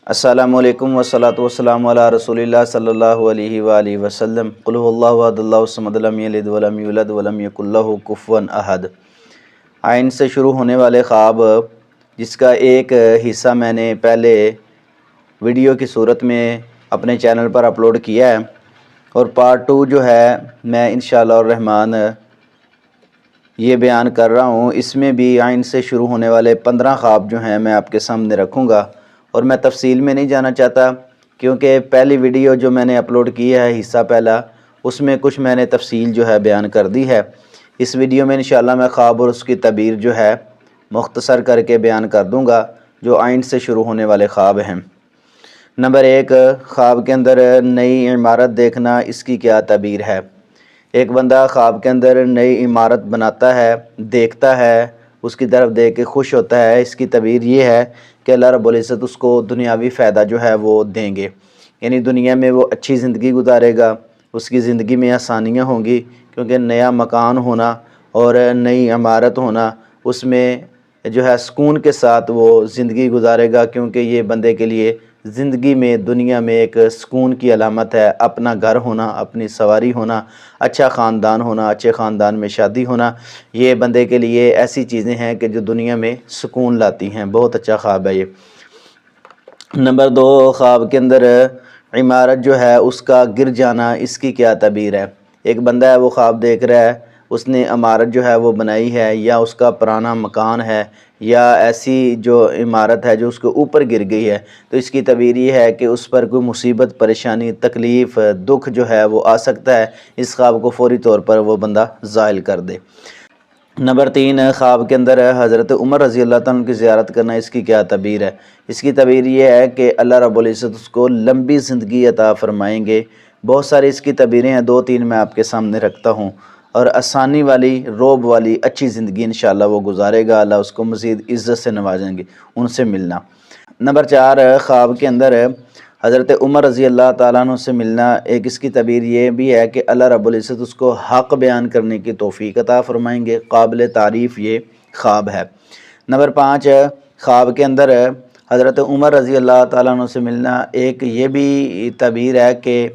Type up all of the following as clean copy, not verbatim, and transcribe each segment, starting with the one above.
السلام علیکم والصلاۃ والسلام علی رسول اللہ صلی اللہ علیہ وآلہ وسلم قل هو اللہ احد اللہ الصمد لم یلد ولم یولد ولم یکن لہ کفوا احد۔ آئین سے شروع ہونے والے خواب، جس کا ایک حصہ میں نے پہلے ویڈیو کی صورت میں اپنے چینل پر اپلوڈ کیا ہے، اور پارٹ 2 جو ہے میں انشاءاللہ الرحمن یہ بیان کر رہا ہوں۔ اس میں بھی آئین سے شروع ہونے والے 15 خواب جو ہیں میں آپ کے سامنے رکھوں گا، اور میں تفصیل میں نہیں جانا چاہتا کیونکہ پہلی ویڈیو جو میں نے اپلوڈ کی ہے حصہ پہلا، اس میں کچھ میں نے تفصیل جو ہے بیان کر دی ہے۔ اس ویڈیو میں انشاءاللہ میں خواب اور اس کی تعبیر جو ہے مختصر کر کے بیان کر دوں گا، جو آئین سے شروع ہونے والے خواب ہیں۔ نمبر 1، خواب کے اندر نئی عمارت دیکھنا، اس کی کیا تعبیر ہے؟ ایک بندہ خواب کے اندر نئی عمارت بناتا ہے، دیکھتا ہے، اس کی طرف دیکھ کے خوش ہوتا ہے۔ اس کی تعبیر یہ ہے کہ اللہ رب العزت اس کو دنیاوی فائدہ جو ہے وہ دیں گے، یعنی دنیا میں وہ اچھی زندگی گزارے گا، اس کی زندگی میں آسانیاں ہوں گی، کیونکہ نیا مکان ہونا اور نئی عمارت ہونا، اس میں جو ہے سکون کے ساتھ وہ زندگی گزارے گا، کیونکہ یہ بندے کے لیے زندگی میں دنیا میں ایک سکون کی علامت ہے۔ اپنا گھر ہونا، اپنی سواری ہونا، اچھا خاندان ہونا، اچھے خاندان میں شادی ہونا، یہ بندے کے لیے ایسی چیزیں ہیں کہ جو دنیا میں سکون لاتی ہیں۔ بہت اچھا خواب ہے یہ۔ نمبر 2، خواب کے اندر عمارت جو ہے اس کا گر جانا، اس کی کیا تعبیر ہے؟ ایک بندہ ہے، وہ خواب دیکھ رہا ہے، اس نے عمارت جو ہے وہ بنائی ہے، یا اس کا پرانا مکان ہے، یا ایسی جو عمارت ہے جو اس کے اوپر گر گئی ہے، تو اس کی تعبیر یہ ہے کہ اس پر کوئی مصیبت، پریشانی، تکلیف، دکھ جو ہے وہ آ سکتا ہے۔ اس خواب کو فوری طور پر وہ بندہ زائل کر دے۔ نمبر 3، خواب کے اندر حضرت عمر رضی اللہ تعالیٰ عنہ کی زیارت کرنا، اس کی کیا تعبیر ہے؟ اس کی تعبیر یہ ہے کہ اللہ رب العزت اس کو لمبی زندگی عطا فرمائیں گے۔ بہت ساری اس کی تعبیریں ہیں، 2-3 میں آپ کے سامنے رکھتا ہوں، اور آسانی والی، روب والی اچھی زندگی انشاءاللہ وہ گزارے گا۔ اللہ اس کو مزید عزت سے نوازیں گے، ان سے ملنا۔ نمبر 4، خواب کے اندر حضرت عمر رضی اللہ تعالیٰ عنہ سے ملنا، ایک اس کی تعبیر یہ بھی ہے کہ اللہ رب العزت اس کو حق بیان کرنے کی توفیق عطا فرمائیں گے۔ قابل تعریف یہ خواب ہے۔ نمبر 5، خواب کے اندر حضرت عمر رضی اللہ تعالیٰ عنہ سے ملنا، ایک یہ بھی تعبیر ہے کہ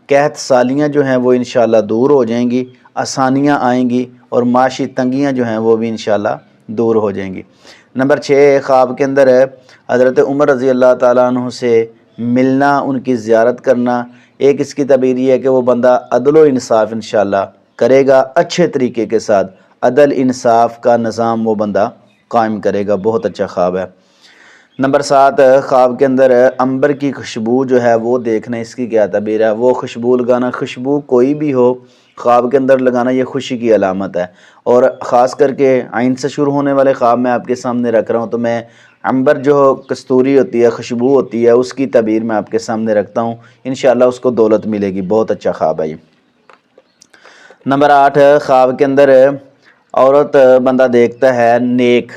قحط سالیاں جو ہیں وہ انشاءاللہ دور ہو جائیں گی، آسانیاں آئیں گی، اور معاشی تنگیاں جو ہیں وہ بھی انشاءاللہ دور ہو جائیں گی۔ نمبر 6، خواب کے اندر حضرت عمر رضی اللہ تعالیٰ عنہ سے ملنا، ان کی زیارت کرنا، ایک اس کی تعبیر یہ ہے کہ وہ بندہ عدل و انصاف انشاءاللہ کرے گا، اچھے طریقے کے ساتھ عدل انصاف کا نظام وہ بندہ قائم کرے گا۔ بہت اچھا خواب ہے۔ نمبر 7، خواب کے اندر عنبر کی خوشبو جو ہے وہ دیکھنا، اس کی کیا تعبیر ہے؟ وہ خوشبو لگانا، خوشبو کوئی بھی ہو خواب کے اندر لگانا، یہ خوشی کی علامت ہے، اور خاص کر کے آئین سے شروع ہونے والے خواب میں آپ کے سامنے رکھ رہا ہوں، تو میں عنبر جو کستوری ہوتی ہے، خوشبو ہوتی ہے، اس کی تعبیر میں آپ کے سامنے رکھتا ہوں، انشاءاللہ اس کو دولت ملے گی۔ بہت اچھا خواب ہے یہ۔ نمبر 8، خواب کے اندر عورت بندہ دیکھتا ہے نیک،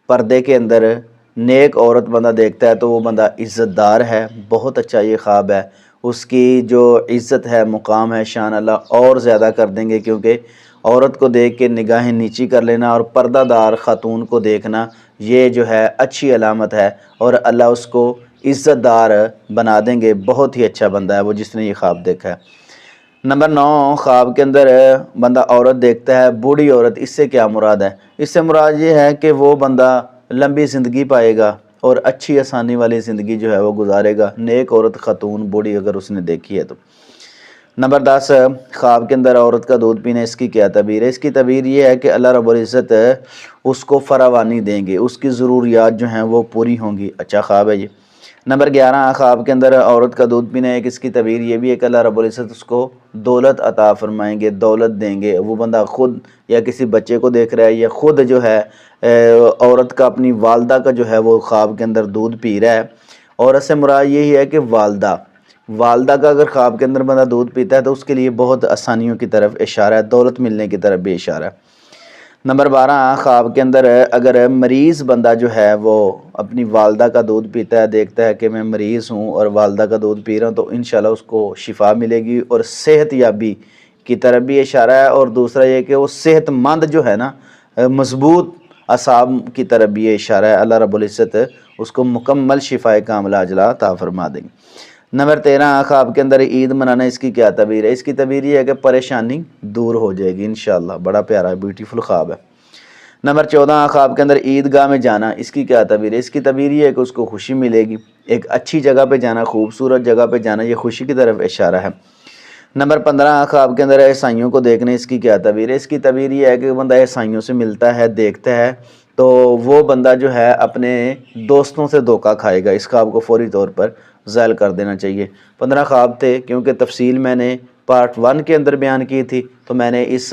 پردے کے اندر نیک عورت بندہ دیکھتا ہے، تو وہ بندہ عزت دار ہے۔ بہت اچھا یہ خواب ہے۔ اس کی جو عزت ہے، مقام ہے، شان اللہ اور زیادہ کر دیں گے، کیونکہ عورت کو دیکھ کے نگاہیں نیچی کر لینا اور پردہ دار خاتون کو دیکھنا، یہ جو ہے اچھی علامت ہے، اور اللہ اس کو عزت دار بنا دیں گے۔ بہت ہی اچھا بندہ ہے وہ جس نے یہ خواب دیکھا ہے۔ نمبر 9، خواب کے اندر بندہ عورت دیکھتا ہے، بوڑھی عورت، اس سے کیا مراد ہے؟ اس سے مراد یہ ہے کہ وہ بندہ لمبی زندگی پائے گا اور اچھی آسانی والی زندگی جو ہے وہ گزارے گا۔ نیک عورت، خاتون، بوڑھی اگر اس نے دیکھی ہے تو۔ نمبر 10، خواب کے اندر عورت کا دودھ پینا، اس کی کیا تعبیر ہے؟ اس کی تعبیر یہ ہے کہ اللہ رب العزت اس کو فراوانی دیں گے، اس کی ضروریات جو ہیں وہ پوری ہوں گی۔ اچھا خواب ہے یہ۔ نمبر 11، خواب کے اندر عورت کا دودھ پینا، ایک اس کی تعبیر یہ بھی ہے کہ اللہ رب العزت اس کو دولت عطا فرمائیں گے، دولت دیں گے۔ وہ بندہ خود یا کسی بچے کو دیکھ رہا ہے، یا خود جو ہے عورت کا، اپنی والدہ کا جو ہے وہ خواب کے اندر دودھ پی رہا ہے، اور اس سے مراد یہی ہے کہ والدہ کا اگر خواب کے اندر بندہ دودھ پیتا ہے تو اس کے لیے بہت آسانیوں کی طرف اشارہ ہے، دولت ملنے کی طرف بھی اشارہ ہے۔ نمبر 12، خواب کے اندر اگر مریض بندہ جو ہے وہ اپنی والدہ کا دودھ پیتا ہے، دیکھتا ہے کہ میں مریض ہوں اور والدہ کا دودھ پی رہا ہوں، تو انشاءاللہ اس کو شفا ملے گی اور صحت یابی کی طرف بھی اشارہ ہے۔ اور دوسرا یہ کہ وہ صحت مند جو ہے نا، مضبوط اصحاب کی طرف بھی یہ اشارہ ہے، اللہ رب العزت اس کو مکمل شفائے کاملہ عاجلہ عطا فرما دیں گے۔ نمبر 13 خواب کے اندر عید منانا، اس کی کیا تعبیر ہے؟ اس کی تعبیر یہ ہے کہ پریشانی دور ہو جائے گی انشاءاللہ۔ بڑا پیارا بیوٹیفل خواب ہے۔ نمبر 14 خواب کے اندر عیدگاہ میں جانا، اس کی کیا تعبیر ہے؟ اس کی تعبیر یہ ہے کہ اس کو خوشی ملے گی، ایک اچھی جگہ پہ جانا، خوبصورت جگہ پہ جانا، یہ خوشی کی طرف اشارہ ہے۔ نمبر 15 خواب کے اندر عیسائیوں کو دیکھنے، اس کی کیا تعبیر ہے؟ اس کی تعبیر یہ ہے کہ بندہ عیسائیوں سے ملتا ہے، دیکھتا ہے تو وہ بندہ جو ہے اپنے دوستوں سے دھوکہ کھائے گا، اس خواب کو فوری طور پر ظاہر کر دینا چاہیے۔ 15 خواب تھے، کیونکہ تفصیل میں نے پارٹ 1 کے اندر بیان کی تھی تو میں نے اس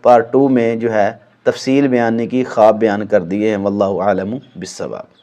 پارٹ 2 میں جو ہے تفصیل بیان نہیں کی، خواب بیان کر دیے ہیں۔ واللہ اعلم بالصواب۔